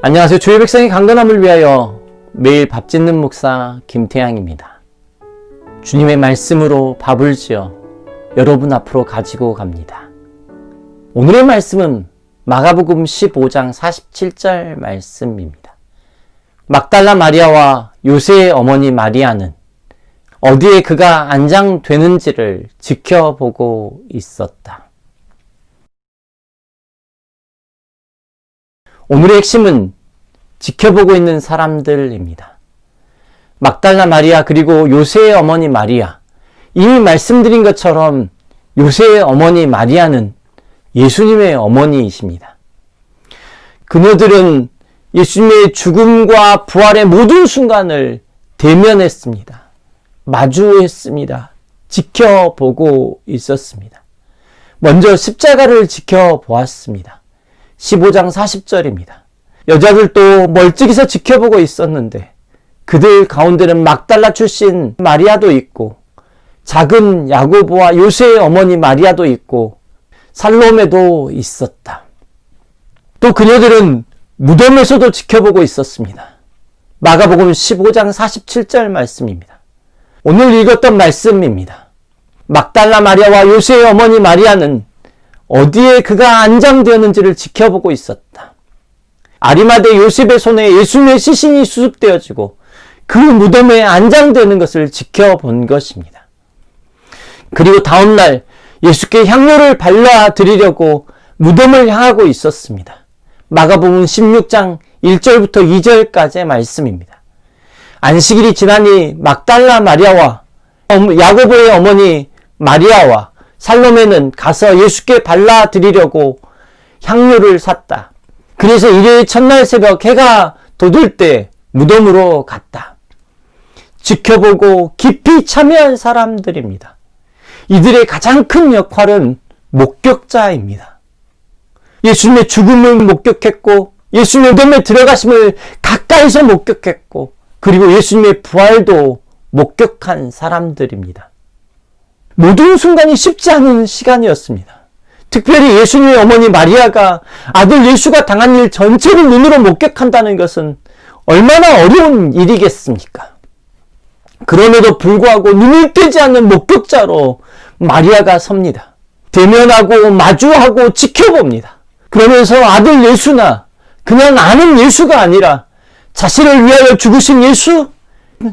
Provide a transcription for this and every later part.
안녕하세요. 주의 백성의 강건함을 위하여 매일 밥 짓는 목사 김태양입니다. 주님의 말씀으로 밥을 지어 여러분 앞으로 가지고 갑니다. 오늘의 말씀은 마가복음 15장 47절 말씀입니다. 막달라 마리아와 요새의 어머니 마리아는 어디에 그가 안장되는지를 지켜보고 있었다. 오늘의 핵심은 지켜보고 있는 사람들입니다. 막달라 마리아 그리고 요새의 어머니 마리아, 이미 말씀드린 것처럼 요새의 어머니 마리아는 예수님의 어머니이십니다. 그녀들은 예수님의 죽음과 부활의 모든 순간을 대면했습니다. 마주했습니다. 지켜보고 있었습니다. 먼저 십자가를 지켜보았습니다. 15장 40절입니다. 여자들도 멀찍이서 지켜보고 있었는데 그들 가운데는 막달라 출신 마리아도 있고 작은 야고보와 요새의 어머니 마리아도 있고 살로메도 있었다. 또 그녀들은 무덤에서도 지켜보고 있었습니다. 마가복음 15장 47절 말씀입니다. 오늘 읽었던 말씀입니다. 막달라 마리아와 요새의 어머니 마리아는 어디에 그가 안장되었는지를 지켜보고 있었다. 아리마대 요셉의 손에 예수님의 시신이 수습되어지고 그 무덤에 안장되는 것을 지켜본 것입니다. 그리고 다음날 예수께 향료를 발라드리려고 무덤을 향하고 있었습니다. 마가복음 16장 1절부터 2절까지의 말씀입니다. 안식일이 지나니 막달라 마리아와 야고보의 어머니 마리아와 살로메는 가서 예수께 발라드리려고 향료를 샀다. 그래서 일요일 첫날 새벽 해가 돋을 때 무덤으로 갔다. 지켜보고 깊이 참여한 사람들입니다. 이들의 가장 큰 역할은 목격자입니다. 예수님의 죽음을 목격했고 예수님의 무덤에 들어가심을 가까이서 목격했고 그리고 예수님의 부활도 목격한 사람들입니다. 모든 순간이 쉽지 않은 시간이었습니다. 특별히 예수님의 어머니 마리아가 아들 예수가 당한 일 전체를 눈으로 목격한다는 것은 얼마나 어려운 일이겠습니까? 그럼에도 불구하고 눈을 떼지 않는 목격자로 마리아가 섭니다. 대면하고 마주하고 지켜봅니다. 그러면서 아들 예수나 그냥 아는 예수가 아니라 자신을 위하여 죽으신 예수,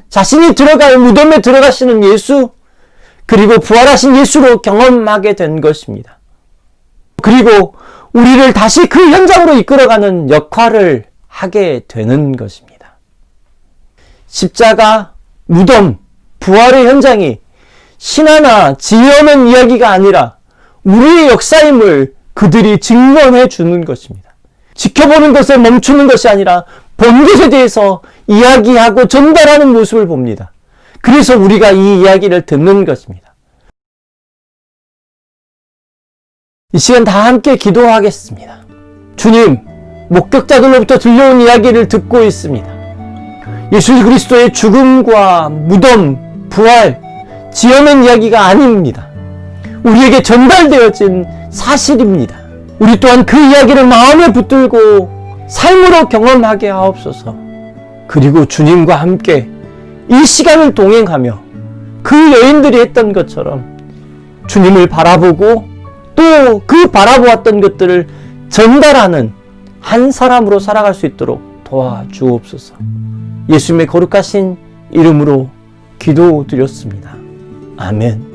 자신이 들어갈 무덤에 들어가시는 예수, 그리고 부활하신 예수로 경험하게 된 것입니다. 그리고 우리를 다시 그 현장으로 이끌어가는 역할을 하게 되는 것입니다. 십자가, 무덤, 부활의 현장이 신화나 지어낸 이야기가 아니라 우리의 역사임을 그들이 증명해 주는 것입니다. 지켜보는 것에 멈추는 것이 아니라 본 것에 대해서 이야기하고 전달하는 모습을 봅니다. 그래서 우리가 이 이야기를 듣는 것입니다. 이 시간 다 함께 기도하겠습니다. 주님, 목격자들로부터 들려온 이야기를 듣고 있습니다. 예수 그리스도의 죽음과 무덤, 부활, 지어낸 이야기가 아닙니다. 우리에게 전달되어진 사실입니다. 우리 또한 그 이야기를 마음에 붙들고 삶으로 경험하게 하옵소서. 그리고 주님과 함께 이 시간을 동행하며 그 여인들이 했던 것처럼 주님을 바라보고 또 그 바라보았던 것들을 전달하는 한 사람으로 살아갈 수 있도록 도와주옵소서. 예수님의 거룩하신 이름으로 기도드렸습니다. 아멘.